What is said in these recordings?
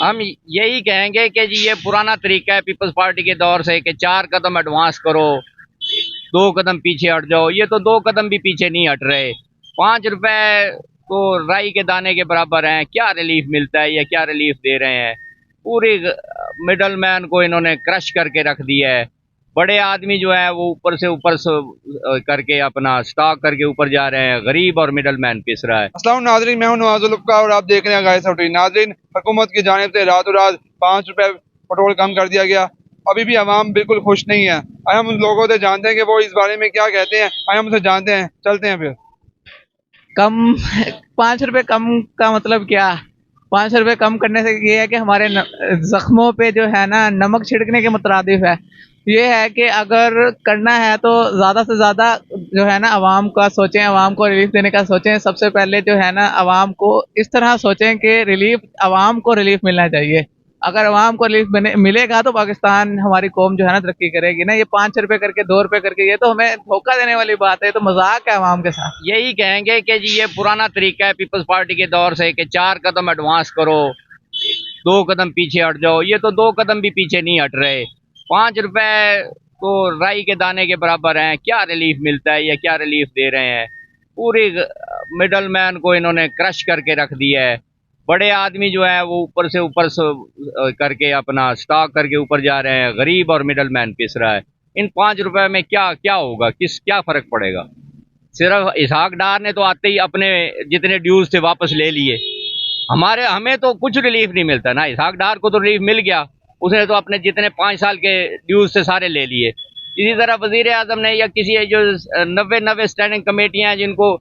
हम यही कहेंगे कि जी ये पुराना तरीका है पीपल्स पार्टी के दौर से कि 4 कदम एडवांस करो, 2 कदम पीछे हट जाओ। ये तो 2 कदम भी पीछे नहीं हट रहे। 5 रुपए तो राई के दाने के बराबर हैं। क्या रिलीफ मिलता है या क्या रिलीफ दे रहे हैं? पूरी मिडल मैन को इन्होंने क्रश करके रख दिया है। बड़े आदमी जो है वो ऊपर करके अपना स्टॉक करके ऊपर जा रहे हैं, गरीब और मिडल मैन पिस रहा है। अस्सलाम नाजरीन, मैं हूं नवाजुल हक और आप देख रहे हैं गाइस अपडेट। नाजरीन, हुकूमत की जानिब से रातों रात 5 रुपए पेट्रोल कम कर दिया गया। अभी भी आवाम बिल्कुल खुश नहीं है। आए हम उन लोगों से जानते हैं कि वो इस बारे में क्या कहते हैं। आए हम उनसे जानते हैं, चलते हैं फिर। कम 5 रुपए कम का मतलब क्या? 5 रुपए कम करने से ये है कि हमारे जख्मों पे जो है ना नमक छिड़कने के मुतरादिफ है। ये है कि अगर करना है तो ज़्यादा से ज़्यादा जो है ना आवाम का सोचें, आवाम को रिलीफ देने का सोचें। सबसे पहले जो है ना आवाम को इस तरह सोचें कि आवाम को रिलीफ मिलना चाहिए। अगर आवाम को रिलीफ मिलेगा तो पाकिस्तान, हमारी कौम जो है ना तरक्की करेगी ना। ये 5 रुपए करके, 2 रुपए करके, ये तो हमें धोखा देने वाली बात है। ये तो मजाक है आवाम के साथ। यही कहेंगे कि जी ये पुराना तरीका है पीपल्स पार्टी के दौर से कि 4 कदम एडवांस करो, 2 कदम पीछे हट जाओ। ये तो 2 कदम भी पीछे नहीं हट रहे। 5 रुपए तो राई के दाने के बराबर हैं। क्या रिलीफ मिलता है या क्या रिलीफ दे रहे हैं? पूरी मिडल मैन को इन्होंने क्रश करके रख दिया है। बड़े आदमी जो है वो ऊपर करके अपना स्टॉक करके ऊपर जा रहे हैं, गरीब और मिडल मैन पिस रहा है। इन 5 रुपए में क्या क्या होगा, क्या फर्क पड़ेगा? सिर्फ इसहाक डार ने तो आते ही अपने जितने ड्यूज थे वापस ले लिए। हमें तो कुछ रिलीफ नहीं मिलता ना। इसहाक डार को तो रिलीफ मिल गया, उसने तो अपने जितने 5 साल के ड्यूज थे सारे ले लिए। इसी तरह वजीर आजम ने या किसी जो 90 स्टैंडिंग कमेटियां हैं जिनको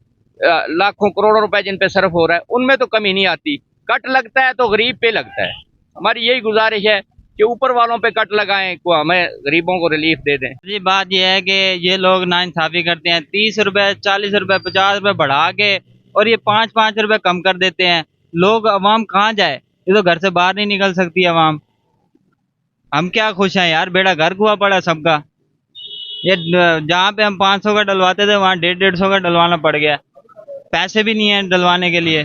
लाखों करोड़ों रुपए जिन पे सर्फ हो रहा है, उनमें तो कमी नहीं आती। कट लगता है तो गरीब पे लगता है। हमारी यही गुजारिश है कि ऊपर वालों पे कट लगाएं, को हमें गरीबों को रिलीफ दे दें। जी, बात यह है कि ये लोग नाइंसाफी करते हैं। 30 रुपए, 40 रुपए, 50 रुपए बढ़ा के और ये 5-5 रुपए कम कर देते हैं। लोग, अवाम कहाँ जाए? ये तो घर से बाहर नहीं निकल सकती अवाम। हम क्या खुश हैं यार, बेड़ा गर्क हुआ पड़ा सबका। ये जहाँ पे हम 500 का डलवाते थे वहाँ 150-150 का डलवाना पड़ गया। पैसे भी नहीं है डलवाने के लिए।